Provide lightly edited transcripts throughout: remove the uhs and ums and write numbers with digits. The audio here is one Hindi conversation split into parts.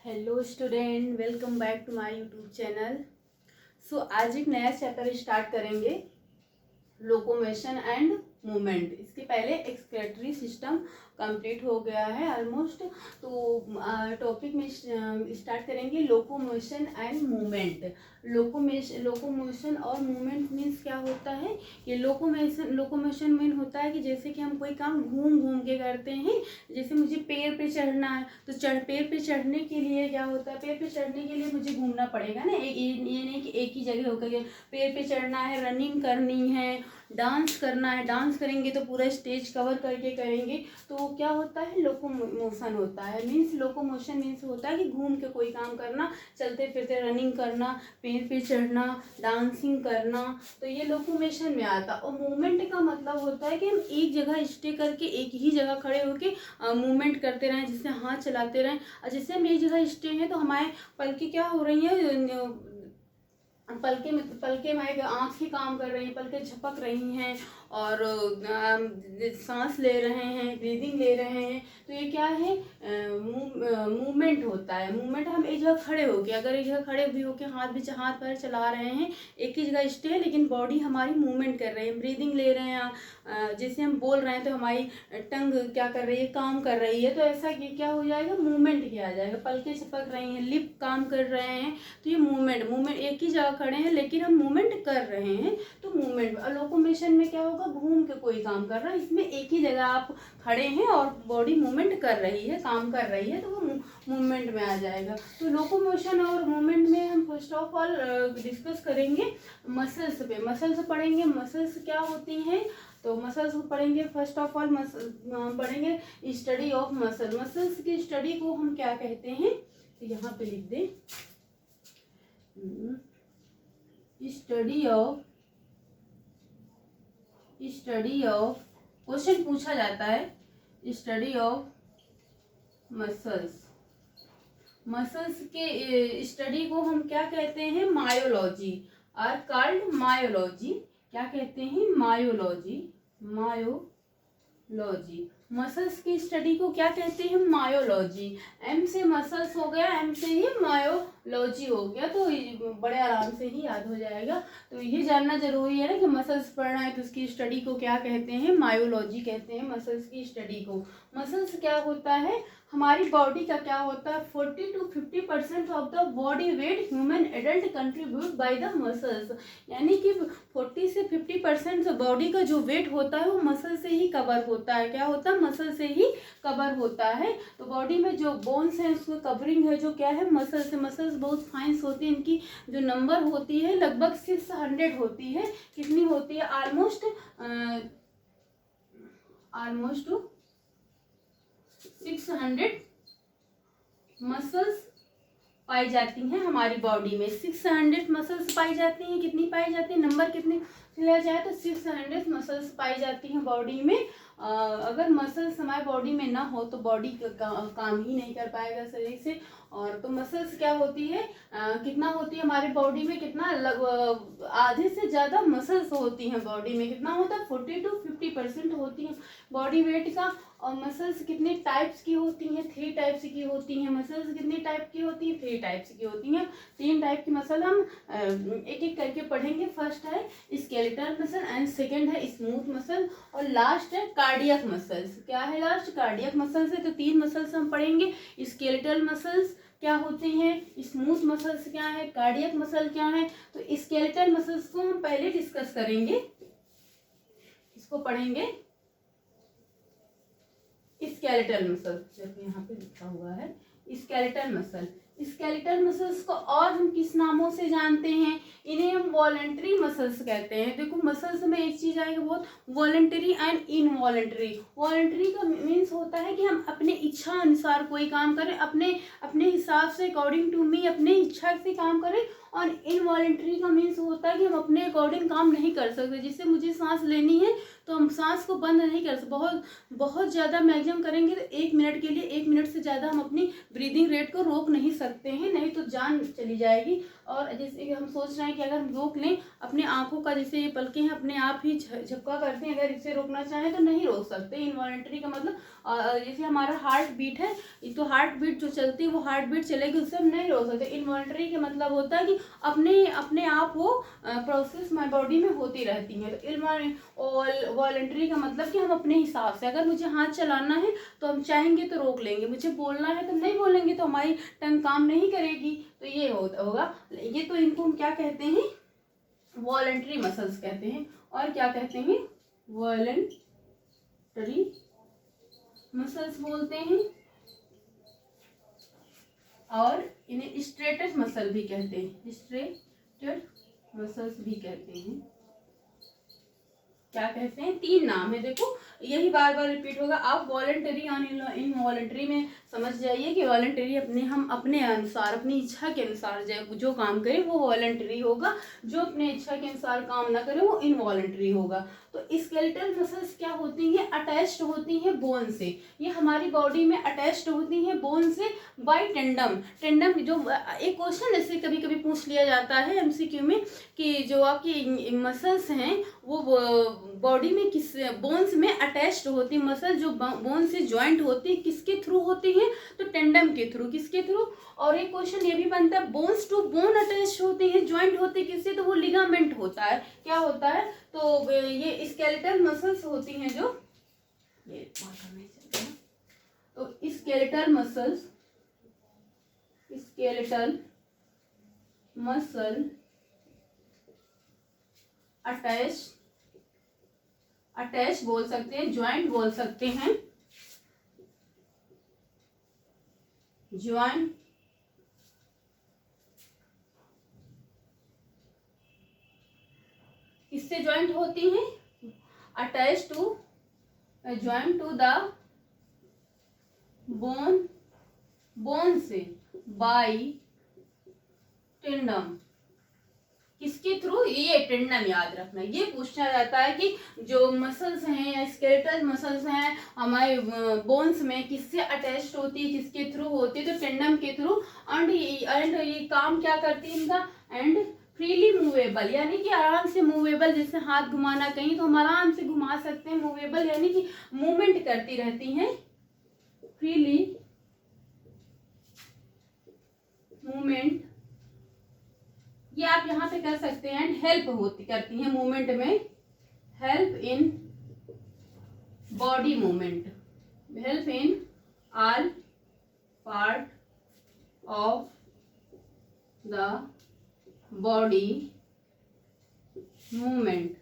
Hello student, welcome back to my YouTube channel. आज एक नया चैप्टर स्टार्ट करेंगे, लोकोमोशन एंड मूवमेंट। इसके पहले एक्सक्रेटरी सिस्टम कंप्लीट हो गया है ऑलमोस्ट। तो टॉपिक में स्टार्ट करेंगे लोकोमोशन एंड मूवमेंट। लोकोमोशन और मूवमेंट मीन्स क्या होता है कि लोकोमोशन मीन होता है कि जैसे कि हम कोई काम घूम घूम के करते हैं। जैसे मुझे पेड़ पे चढ़ना है तो पेड़ पे चढ़ने के लिए क्या होता है, पेड़ पे चढ़ने के लिए मुझे घूमना पड़ेगा ना। ये नहीं कि एक ही जगह होकर पेड़ पे चढ़ना है, रनिंग करनी है, डांस करना है। डांस करेंगे तो पूरा स्टेज कवर करके करेंगे, तो क्या होता है, लोकोमोशन होता है। लोकोमोशन मीन्स होता है कि घूम के कोई काम करना, चलते फिरते रनिंग करना, पेड़ पे चढ़ना, डांसिंग करना, तो ये लोकोमोशन में आता। और मूवमेंट का मतलब होता है कि हम एक जगह स्टे करके एक ही जगह खड़े होके मूवमेंट करते रहें, जिससे हाथ चलाते रहें। और जैसे हम एक जगह स्टे हैं तो हमारे पलकें क्या हो रही हैं, पलके हमारे आँखें काम कर रही हैं, पलकें झपक रही हैं और सांस ले रहे हैं, ब्रीदिंग ले रहे हैं। तो ये क्या है, मूवमेंट होता है। मूवमेंट हम एक जगह खड़े होके, अगर एक जगह खड़े भी होके हाथ पैर चला रहे हैं, एक ही जगह स्टे है, लेकिन बॉडी हमारी मूवमेंट कर रही है, ब्रीदिंग ले रहे हैं। जैसे हम बोल रहे हैं तो हमारी टंग क्या कर रही है, काम कर रही है। तो ऐसा क्या हो जाएगा, मूवमेंट किया जाएगा। पलकें झपक रही हैं, लिप काम कर रहे हैं, तो ये मूवमेंट एक ही जगह खड़े हैं लेकिन हम मूवमेंट कर रहे हैं, तो मूवमेंट। लोकोमोशन में क्या होगा, घूम के कोई काम कर रहा है, इसमें एक ही जगह आप खड़े हैं और बॉडी मूवमेंट कर रही है, काम कर रही है, तो वो मूवमेंट में आ जाएगा। तो लोकोमोशन और मूवमेंट में हम फर्स्ट ऑफ ऑल डिस्कस करेंगे मसल्स पे। मसल्स पढ़ेंगे, मसल्स क्या होती हैं, तो मसल्स पढ़ेंगे। फर्स्ट ऑफ ऑल पढ़ेंगे स्टडी ऑफ मसल। मसल्स की स्टडी को हम क्या कहते हैं, तो यहाँ पे लिख दें, स्टडी ऑफ क्वेश्चन पूछा जाता है, स्टडी ऑफ मसल्स। मसल्स के स्टडी को हम क्या कहते हैं, मायोलॉजी, आर कॉल्ड मायोलॉजी। क्या कहते हैं, मायोलॉजी। मसल्स की स्टडी को क्या कहते हैं, मायोलॉजी। एम से मसल्स हो गया, एम से ही मायोलॉजी हो गया, तो बड़े आराम से ही याद हो जाएगा। तो ये जानना जरूरी है ना कि मसल्स पढ़ना है तो उसकी स्टडी को क्या कहते हैं, मायोलॉजी कहते हैं मसल्स की स्टडी को। मसल्स क्या होता है, हमारी बॉडी का क्या होता है, 40 to 50% of the body weight human adult contribute by the muscles. यानी कि 40 से 50% बॉडी का जो वेट होता है वो मसल से ही कवर होता है। क्या होता है, मसल से ही कवर होता है। तो बॉडी में जो बोन्स हैं उसको कवरिंग है जो क्या है, मसल से। मसल्स बहुत फाइन्स होती है, इनकी जो नंबर होती है लगभग 600 होती है। कितनी होती है, ऑलमोस्ट 600 मसल्स पाई जाती हैं हमारी बॉडी में। 600 मसल्स पाई जाती हैं। कितनी पाई जाती है, नंबर कितने लिया जाए तो 600 मसल्स पाई जाती हैं बॉडी में। अगर मसल्स हमारी बॉडी में ना हो तो बॉडी काम ही नहीं कर पाएगा सही से। और तो मसल्स क्या होती है, कितना होती है हमारी बॉडी में, कितना आधे से ज़्यादा मसल्स होती हैं बॉडी में। कितना होता है, 40 to 50% होती हैं बॉडी वेट का। और मसल्स कितने टाइप्स की होती हैं, 3 टाइप्स की होती हैं। मसल्स कितने टाइप की होती हैं, 3 टाइप्स की होती हैं। 3 टाइप की मसल हम एक एक करके पढ़ेंगे। फर्स्ट है स्केलेटल मसल, एंड सेकंड है स्मूथ मसल, और लास्ट है कार्डियक मसल्स। क्या है लास्ट, कार्डियक मसल्स है। तो 3 मसल्स हम पढ़ेंगे। स्केलेटल मसल्स क्या होते हैं, स्मूथ मसल्स क्या है, कार्डियक मसल क्या है। तो स्केलेटल मसल्स को हम पहले डिस्कस करेंगे, इसको पढ़ेंगे स्केलेटल मसल। जैसे यहाँ पे लिखा हुआ है स्केलेटल मसल। स्केलेटल मसल्स को और हम किस नामों से जानते हैं, इन्हें हम वॉलंटरी मसल्स कहते हैं। देखो मसल्स में एक चीज आएगी बहुत, वॉलंटरी एंड इनवॉलंटरी। वॉलंटरी का मीन्स होता है कि हम अपने इच्छा अनुसार कोई काम करें, अपने हिसाब से, अकॉर्डिंग टू मी, अपने इच्छा से काम करें। और इनवॉलंटरी का मीन्स होता है कि हम अपने अकॉर्डिंग काम नहीं कर सकते। जिससे मुझे सांस लेनी है तो हम सांस को बंद नहीं कर सकते, बहुत बहुत ज़्यादा मैक्सिमम करेंगे तो 1 मिनट के लिए, 1 मिनट से ज़्यादा हम अपनी ब्रीदिंग रेट को रोक नहीं सकते हैं, नहीं तो जान चली जाएगी। और जैसे कि हम सोच रहे हैं कि अगर हम रोक लें अपने आँखों का, जैसे ये पलकें हैं अपने आप ही झपका करते हैं, अगर इसे रोकना चाहें तो नहीं रोक सकते। इनवॉलंटरी का मतलब जैसे हमारा हार्ट बीट है, तो हार्ट बीट जो चलती है वो हार्ट बीट चलेगी, उससे हम नहीं रोक सकते। इनवॉलंटरी का मतलब होता है कि अपने अपने आप वो प्रोसेस हमारी बॉडी में होती रहती है। तो वॉलंटरी का मतलब कि हम अपने हिसाब से, अगर मुझे हाथ चलाना है तो हम चाहेंगे तो रोक लेंगे, मुझे बोलना है तो नहीं बोलेंगे, तो हमारी टंग काम नहीं करेगी, तो ये होगा ये। तो इनको हम क्या कहते हैं, वॉलंटरी मसल्स कहते हैं। और क्या कहते हैं, वॉलंटरी मसल्स बोलते हैं। और इन्हें स्ट्रेटेड मसल भी कहते हैं, स्ट्रेटेड मसल्स भी कहते हैं। क्या कहते हैं, 3 नाम है, देखो यही बार बार रिपीट होगा। आप वॉलंटरी और इनवॉलंटरी में समझ जाइए कि वॉलंटरी हम अपने अनुसार, अपनी इच्छा के अनुसार जो काम करें वो वॉलंटरी होगा, जो अपने इच्छा के अनुसार काम ना करे वो इनवॉलंटरी होगा। तो स्केलेटल मसल्स क्या होती हैं, अटैच्ड होती हैं बोन से। ये हमारी बॉडी में अटैच्ड होती हैं बोन से बाय टेंडम। टेंडम जो एक क्वेश्चन ऐसे कभी कभी पूछ लिया जाता है एमसीक्यू में कि जो आपकी मसल्स हैं वो बॉडी में किस बोन्स में अटैच्ड होती, मसल जो बोन से ज्वाइंट होती है किसके थ्रू होती है, तो टेंडम के थ्रू, किसके थ्रू। और एक क्वेश्चन ये भी बनता है, बोन्स टू बोन अटैच होती है, ज्वाइंट होती है किससे, तो वो लिगामेंट होता है। क्या होता है, तो ये स्केलेटल मसल्स होती हैं जो ये तो स्केलेटल मसल अटैच बोल सकते हैं, ज्वाइंट बोल सकते हैं, ज्वाइंट किससे ज्वाइंट होती हैं, attach to joint to the bone से बाय टेंडम। किसके थ्रू, ये टेंडम याद रखना। ये पूछा जाता है कि जो मसल्स हैं या स्केलेटल मसल्स हैं हमारे बोन्स में किससे अटैच्ड होती है, किसके थ्रू होती है, तो टेंडम के थ्रू। एंड ये काम क्या करती है इनका, एंड फ्रीली मूवेबल, यानी कि आराम से मूवेबल, जैसे हाथ घुमाना कहीं तो हम आराम से घुमा सकते हैं। मूवेबल यानी कि मूवमेंट करती रहती हैं, फ्रीली मूवमेंट, ये आप यहाँ पे कर सकते हैं। हेल्प करती हैं मूवमेंट में, help in body movement, help in all part of the body movement.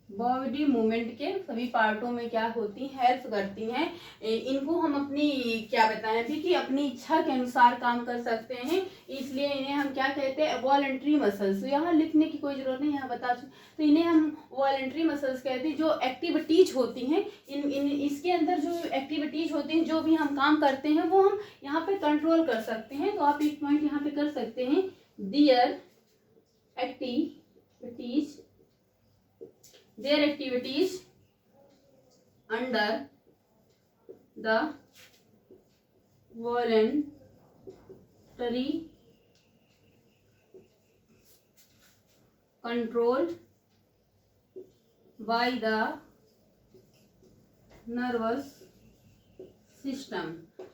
Body movement के सभी पार्टों में क्या होती हैं, हेल्प करती हैं। इनको हम अपनी क्या बताएं अभी कि अपनी इच्छा के अनुसार काम कर सकते हैं, इसलिए इन्हें हम क्या कहते हैं, वॉलंटरी मसल्स। तो यहाँ लिखने की कोई जरूरत नहीं, यहाँ बता चुके, तो इन्हें हम वॉलंटरी मसल्स कहते हैं। जो एक्टिविटीज होती हैं इसके अंदर जो एक्टिविटीज होती हैं, जो भी हम काम करते हैं वो हम यहाँ पे कंट्रोल कर सकते हैं। तो आप एक पॉइंट यहाँ पे कर सकते हैं, there activities under the voluntary control by the nervous system।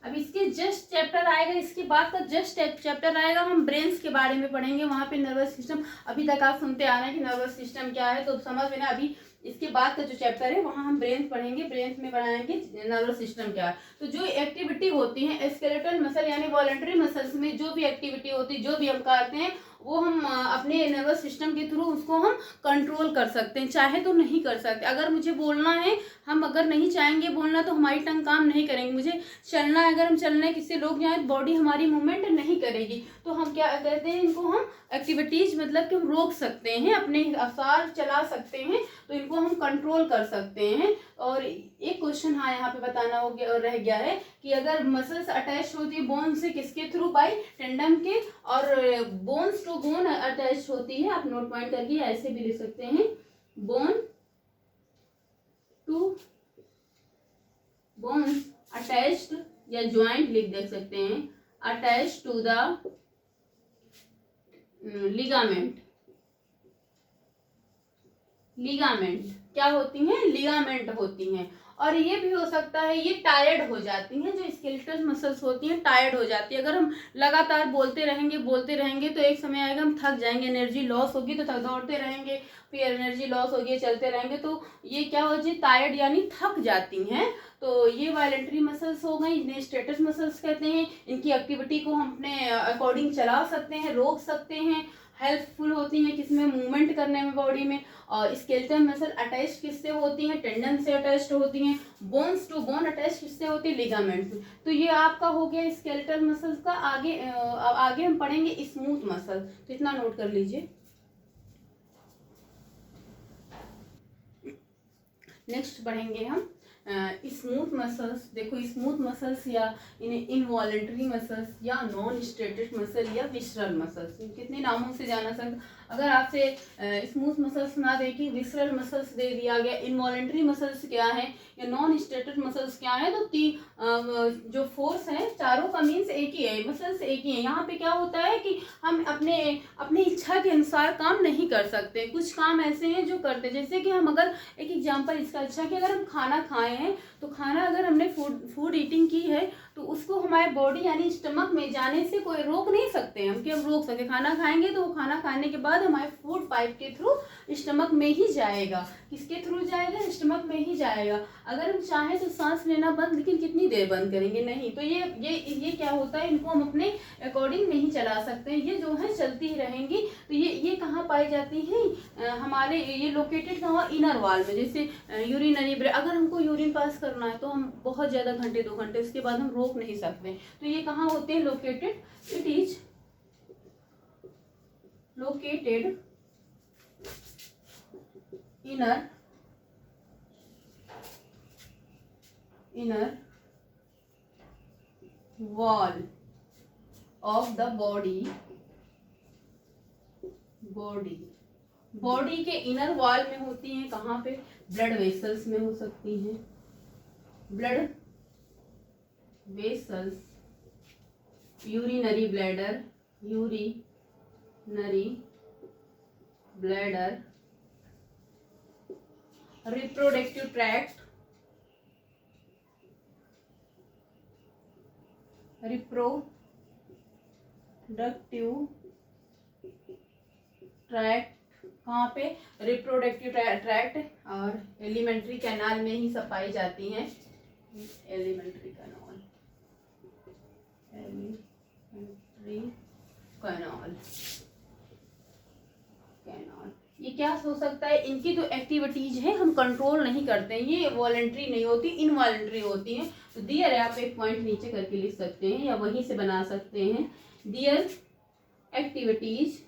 अब इसके जस्ट चैप्टर आएगा, इसके बाद का जस्ट चैप्टर आएगा, हम ब्रेन्स के बारे में पढ़ेंगे, वहां पे नर्वस सिस्टम। अभी तक आप सुनते आ रहे हैं कि नर्वस सिस्टम क्या है, तो समझ में ना। अभी इसके बाद का जो चैप्टर है वहां हम ब्रेन्स पढ़ेंगे, ब्रेन्स में बनाएंगे नर्वस सिस्टम क्या है। तो जो एक्टिविटी होती है स्केलेटल मसल यानी वॉलंटरी मसल्स में जो भी एक्टिविटी होती है, जो भी हम करते हैं वो हम अपने नर्वस सिस्टम के थ्रू उसको हम कंट्रोल कर सकते हैं, चाहे तो नहीं कर सकते। अगर मुझे बोलना है, हम अगर नहीं चाहेंगे बोलना तो हमारी टंग काम नहीं करेंगे। मुझे चलना है, अगर हम चलने किससे लोग जाए, बॉडी हमारी मूवमेंट नहीं करेगी, तो हम क्या कहते हैं, इनको हम एक्टिविटीज मतलब कि हम रोक सकते हैं, अपने अनुसार चला सकते हैं, तो इनको हम कंट्रोल कर सकते हैं। और एक क्वेश्चन हाँ यहाँ पे बताना हो गया रह गया है कि अगर मसल्स अटैच होती है बोन से किसके थ्रू, बाय टेंडम के, और बोन्स टू बोन अटैच होती है, आप नोट पॉइंट करके ऐसे भी लिख सकते हैं, बोन टू बोन्स अटैच्ड या ज्वाइंट लिख सकते हैं, attach to the ligament. Ligament क्या होती हैं? लिगामेंट होती हैं। और ये भी हो सकता है ये टायर्ड हो जाती हैं, जो स्केलेटल मसल्स होती हैं टायर्ड हो जाती है। अगर हम लगातार बोलते रहेंगे तो एक समय आएगा हम थक जाएंगे, एनर्जी लॉस होगी तो दौड़ते रहेंगे, फिर एनर्जी लॉस होगी, चलते रहेंगे तो ये क्या हो जाए? टायर्ड यानी थक जाती हैं। तो ये वॉलंटरी मसल्स हो गई, इन्हें स्टेटस मसल्स कहते हैं। इनकी एक्टिविटी को हम अपने अकॉर्डिंग चला सकते हैं, रोक सकते हैं, हेल्पफुल होती हैं किसमें? मूवमेंट करने में बॉडी में। और स्केलेटल मसल अटैच किससे होती हैं? टेंडन से अटैच्ड होती हैं। बोन्स टू बोन अटैच किससे होती है? लिगामेंट से। तो ये आपका हो गया स्केलेटल मसल्स का। आगे हम पढ़ेंगे स्मूथ मसल, तो इतना नोट कर लीजिए। नेक्स्ट पढ़ेंगे हम स्मूथ मसल्स। देखो स्मूथ मसल्स या इन्हें इनवॉलेंटरी मसल्स या नॉन स्ट्रेटेड मसल या विसरल मसल्स, कितने नामों से जाना सकते। अगर आपसे स्मूथ मसल्स ना दे कि विसरल मसल्स दे दिया गया, इनवॉलेंटरी मसल्स क्या है या नॉन स्ट्रेटेड मसल्स क्या है, तो जो फोर्स है चारों का मीन्स एक ही है, मसल्स एक ही है। यहाँ पे क्या होता है कि हम अपनी इच्छा के अनुसार काम नहीं कर सकते। कुछ काम ऐसे हैं जो करते, जैसे कि हम अगर एक एग्जांपल इसका अच्छा कि अगर हम खाना खाए हैं तो खाना अगर हमने फूड ईटिंग की है तो उसको हमारे बॉडी यानी स्टमक में जाने से कोई रोक नहीं सकते हम, कि हम रोक सकते। खाना खाएंगे तो वो खाना खाने के बाद हमारे फूड पाइप के थ्रू स्टमक में ही जाएगा। किसके थ्रू जाएगा? स्टमक में ही जाएगा। अगर हम चाहें तो सांस लेना बंद, लेकिन कितनी देर बंद करेंगे? नहीं। तो ये क्या होता है, इनको हम अपने अकॉर्डिंग नहीं चला सकते, ये जो है चलती ही रहेंगी। तो ये कहाँ पाई जाती है? हमारे ये लोकेटेड कहाँ? इनर वॉल में। जैसे यूरिनरी ब्रेक, अगर हमको यूरिन पास करना है तो हम बहुत ज़्यादा घंटे 2 घंटे उसके बाद हम रोक नहीं सकते। तो ये कहाँ होते हैं? Located, it is located inner wall of the body के इनर वॉल में होती हैं। कहाँ पे? ब्लड वेसल्स में हो सकती हैं, blood vessels, urinary bladder, reproductive tract, कहाँ पे? Reproductive tract. और एलिमेंट्री कैनाल में ही सब पाई जाती हैं। एलिमेंट्री कैनाल ये क्या हो सकता है? इनकी जो एक्टिविटीज है हम कंट्रोल नहीं करते हैं, ये वॉलंटरी नहीं होती, इनवॉलंटरी होती हैं। तो दियर है, आप एक पॉइंट नीचे करके लिख सकते हैं या वहीं से बना सकते हैं। Their activities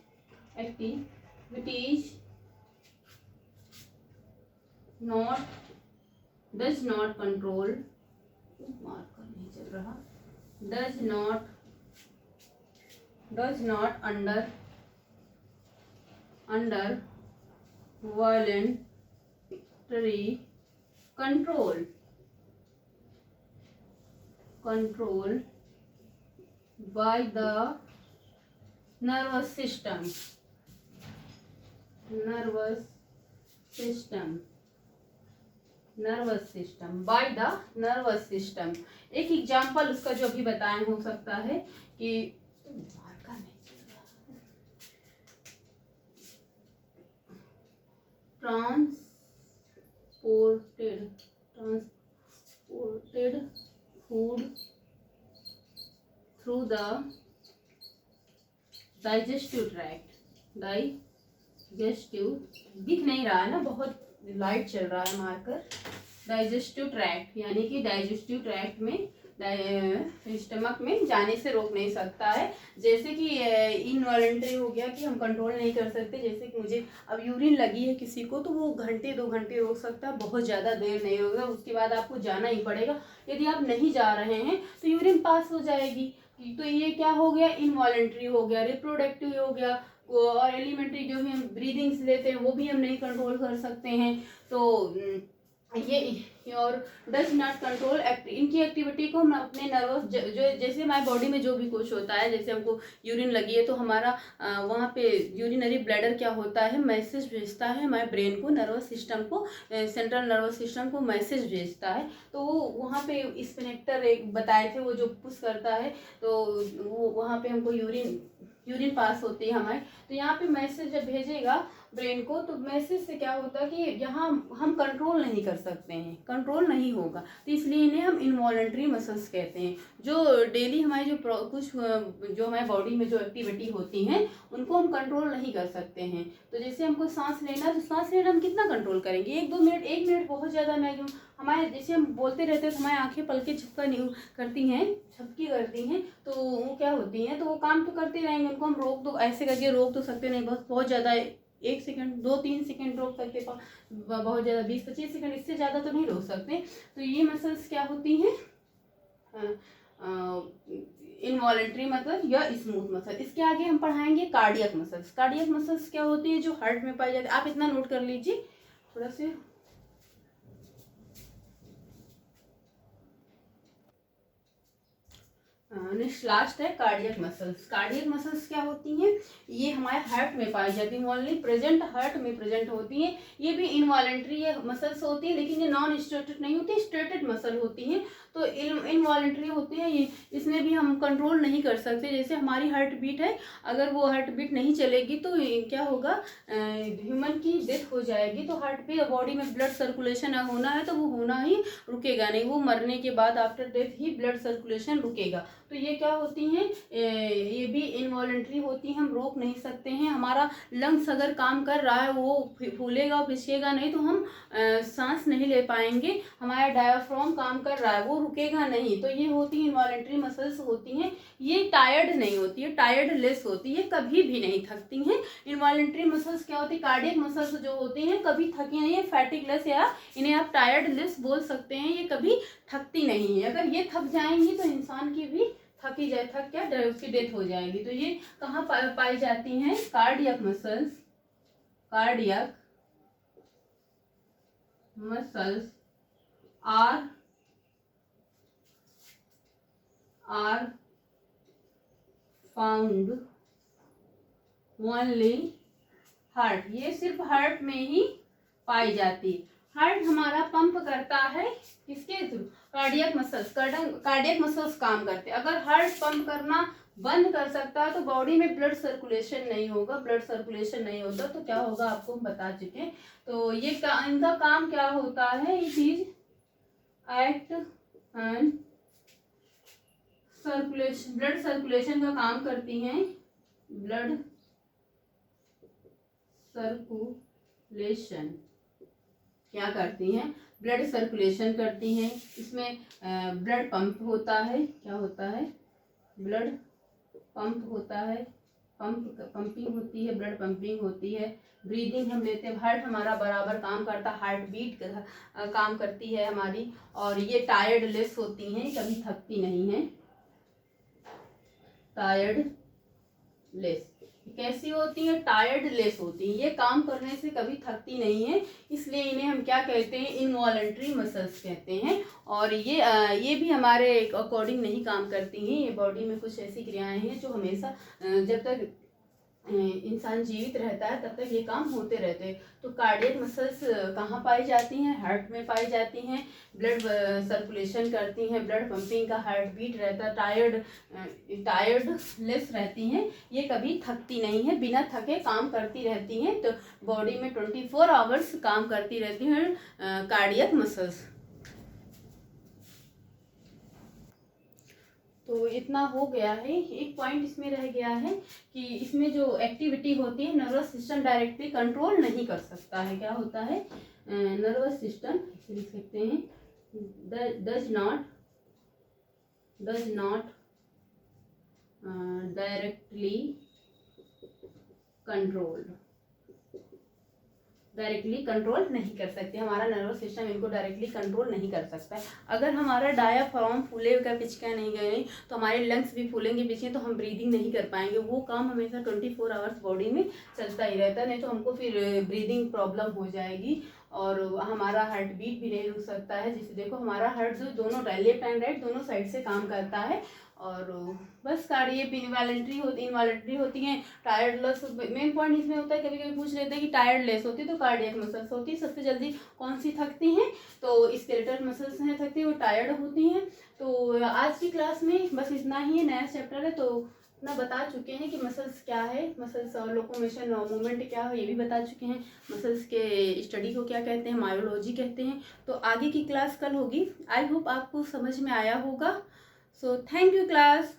does not control, marker नहीं चल रहा, does not under voluntary control by the nervous system by the nervous system। एक एग्जाम्पल उसका जो अभी बताएं हो सकता है कि transported food through the digestive tract। दिख नहीं रहा है ना, बहुत लाइट चल रहा है मार्कर। डाइजेस्टिव ट्रैक्ट यानी कि डाइजेस्टिव ट्रैक्ट में स्टमक में जाने से रोक नहीं सकता है। जैसे कि इनवॉलंटरी हो गया कि हम कंट्रोल नहीं कर सकते, जैसे कि मुझे अब यूरिन लगी है किसी को तो वो घंटे 2 घंटे रोक सकता है, बहुत ज़्यादा देर नहीं होगा, उसके बाद आपको जाना ही पड़ेगा। यदि आप नहीं जा रहे हैं तो यूरिन पास हो जाएगी। तो ये क्या हो गया? इनवॉलंटरी हो गया, रिप्रोडक्टिव हो गया। और एलिमेंट्री जो भी हम ब्रीदिंग्स लेते हैं वो भी हम नहीं कंट्रोल कर सकते हैं। तो ये और डज नॉट कंट्रोल इनकी एक्टिविटी को हम अपने नर्वस जो जैसे हमारी बॉडी में जो भी कुछ होता है, जैसे हमको यूरिन लगी है तो हमारा वहाँ पे यूरिनरी ब्लैडर क्या होता है, मैसेज भेजता है हमारे ब्रेन को, नर्वस सिस्टम को, सेंट्रल नर्वस सिस्टम को मैसेज भेजता है। तो वो वहाँ पे स्पिनेक्टर एक बताए थे, वो जो पुश करता है तो वो वहाँ पे हमको यूरिन पास होती है हमारे। तो यहाँ पे मैसेज जब भेजेगा ब्रेन को, तो मैसेज से क्या होता है कि यहाँ हम कंट्रोल नहीं कर सकते हैं, कंट्रोल नहीं होगा, तो इसलिए इन्हें हम इनवॉलंटरी मसल्स कहते हैं। जो डेली हमारी कुछ जो हमारे बॉडी में जो एक्टिविटी होती हैं उनको हम कंट्रोल नहीं कर सकते हैं। तो जैसे हमको सांस लेना, तो सांस लेना हम कितना कंट्रोल करेंगे, 1-2 मिनट, 1 मिनट बहुत ज़्यादा मैक्सिमम। हमारे जैसे हम बोलते रहते हैं तो हमारी आंखें पलके करती हैं, झपकी करती हैं, तो वो क्या होती हैं, तो वो काम तो करते रहेंगे, उनको हम रोक दो, ऐसे करके रोक तो सकते नहीं, बस बहुत ज़्यादा 1 सेकंड 2-3 सेकंड रोक सकते, बहुत ज़्यादा 20-25 सेकंड, इससे ज़्यादा तो नहीं रोक सकते। तो ये मसल्स क्या होती हैं, इनवॉलेंट्री मसल या स्मूथ मसल। इसके आगे हम पढ़ाएंगे कार्डियक मसल्स। कार्डियक मसल्स क्या होती है, जो हार्ट में पाई जाती है। आप इतना नोट कर लीजिए थोड़ा से। नेक्स्ट लास्ट है कार्डियक मसल्स। कार्डियक मसल्स क्या होती हैं, ये हमारे हार्ट में पाई जाती हैं, ओनली प्रेजेंट हार्ट में प्रेजेंट होती हैं। ये भी इनवॉलेंट्री मसल्स होती हैं, लेकिन ये नॉन स्टेटेड नहीं होती, स्टेटेड मसल होती हैं। तो इनवॉलेंट्री होती है ये, इसमें भी हम कंट्रोल नहीं कर सकते। जैसे हमारी हार्ट बीट है, अगर वो हार्ट बीट नहीं चलेगी तो क्या होगा, ह्यूमन की डेथ हो जाएगी। तो हार्ट पे बॉडी में ब्लड सर्कुलेशन होना है तो वो होना ही रुकेगा नहीं, वो मरने के बाद आफ्टर डेथ ही ब्लड सर्कुलेशन रुकेगा। तो ये क्या होती हैं, ये भी इनवॉलेंट्री होती हैं, हम रोक नहीं सकते हैं। हमारा लंग्स अगर काम कर रहा है, वो फूलेगा और पिछेगा नहीं तो हम सांस नहीं ले पाएंगे। हमारा डायाफ्राम काम कर रहा है, वो रुकेगा नहीं। तो ये होती है इनवॉलेंट्री मसल्स होती हैं। ये टायर्ड नहीं होती है, टायर्ड लेस होती है, कभी भी नहीं थकती हैं। इनवॉलेंट्री मसल्स क्या होती है, कार्डियक मसल्स जो होती हैं कभी थकी नहीं है, फैटिक लेस, या इन्हें आप टायर्ड लेस बोल सकते हैं। ये कभी थकती नहीं है, अगर ये थक जाएंगी तो इंसान की भी थक क्या उसकी डेथ हो जाएगी। तो ये कहाँ पाई जाती हैं, cardiac muscles. Cardiac muscles are found only heart. ये सिर्फ हार्ट में ही पाई जाती है। हार्ट हमारा पंप करता है किसके through, cardiac muscles. Cardiac muscles काम करते हैं। अगर हार्ट पंप करना बंद कर सकता है तो बॉडी में ब्लड सर्कुलेशन नहीं होगा। ब्लड सर्कुलेशन नहीं होता तो क्या होगा, आपको हम बता चुके हैं। तो ये इनका काम क्या होता है, it is act and circulation, blood circulation का काम करती हैं। ब्लड सर्कुलेशन क्या करती हैं, ब्लड सर्कुलेशन करती हैं। इसमें ब्लड पंप होता है, क्या होता है, ब्लड पंप होता है, पंपिंग होती है, ब्लड पंपिंग होती है। ब्रीदिंग हम लेते हैं, हार्ट हमारा बराबर काम करता है, हार्ट बीट काम करती है हमारी। और ये टायर्ड लेस होती हैं, कभी थकती नहीं हैं। टायर्ड लेस कैसी होती है, टायर्ड लेस होती है, ये काम करने से कभी थकती नहीं है, इसलिए इन्हें हम क्या कहते हैं, इनवॉलेंट्री मसल्स कहते हैं। और ये भी हमारे अकॉर्डिंग नहीं काम करती हैं। ये बॉडी में कुछ ऐसी क्रियाएं हैं जो हमेशा जब तक इंसान जीवित रहता है तब तक ये काम होते रहते हैं। तो कार्डियक मसल्स कहाँ पाई जाती हैं, हार्ट में पाई जाती हैं। ब्लड सर्कुलेशन करती हैं, ब्लड पंपिंग का हार्ट बीट रहता है, टायर्ड लेस रहती हैं, ये कभी थकती नहीं है, बिना थके काम करती रहती हैं। तो बॉडी में 24 आवर्स काम करती रहती हैं कार्डियक मसल्स। तो इतना हो गया है। एक पॉइंट इसमें रह गया है कि इसमें जो एक्टिविटी होती है नर्वस सिस्टम डायरेक्टली कंट्रोल नहीं कर सकता है। क्या होता है, नर्वस सिस्टम लिख सकते हैं, डज नॉट डायरेक्टली कंट्रोल नहीं कर सकते। हमारा नर्वस सिस्टम इनको डायरेक्टली कंट्रोल नहीं कर सकता है। अगर हमारा डायाफ्राम फूलेगा पिचका नहीं गए तो हमारे लंग्स भी फूलेंगे पिचके, तो हम ब्रीदिंग नहीं कर पाएंगे। वो काम हमेशा 24 आवर्स बॉडी में चलता ही रहता है, नहीं तो हमको फिर ब्रीदिंग प्रॉब्लम हो जाएगी। और हमारा हार्ट बीट भी नहीं रुक सकता है। जिससे देखो हमारा हार्ट जो दोनों लेफ्ट एंड राइट दोनों साइड से काम करता है। और बस कार्डियक इनवॉलंटरी होती हैं, टायर्डलेस। मेन पॉइंट इसमें होता है, कभी कभी पूछ लेते हैं कि टायर्डलेस होती है तो कार्डियक मसल्स होती है सबसे जल्दी कौन सी थकती हैं, तो स्केलेटल मसल्स हैं थकती हैं, वो टायर्ड होती हैं। तो आज की क्लास में बस इतना ही है, नया चैप्टर है तो इतना बता चुके हैं कि मसल्स क्या है, मसल्स और लोकोमोशन मूवमेंट क्या है ये भी बता चुके हैं, मसल्स के स्टडी को क्या कहते हैं, मायोलॉजी कहते हैं। तो आगे की क्लास कल होगी। आई होप आपको समझ में आया होगा। So thank you class.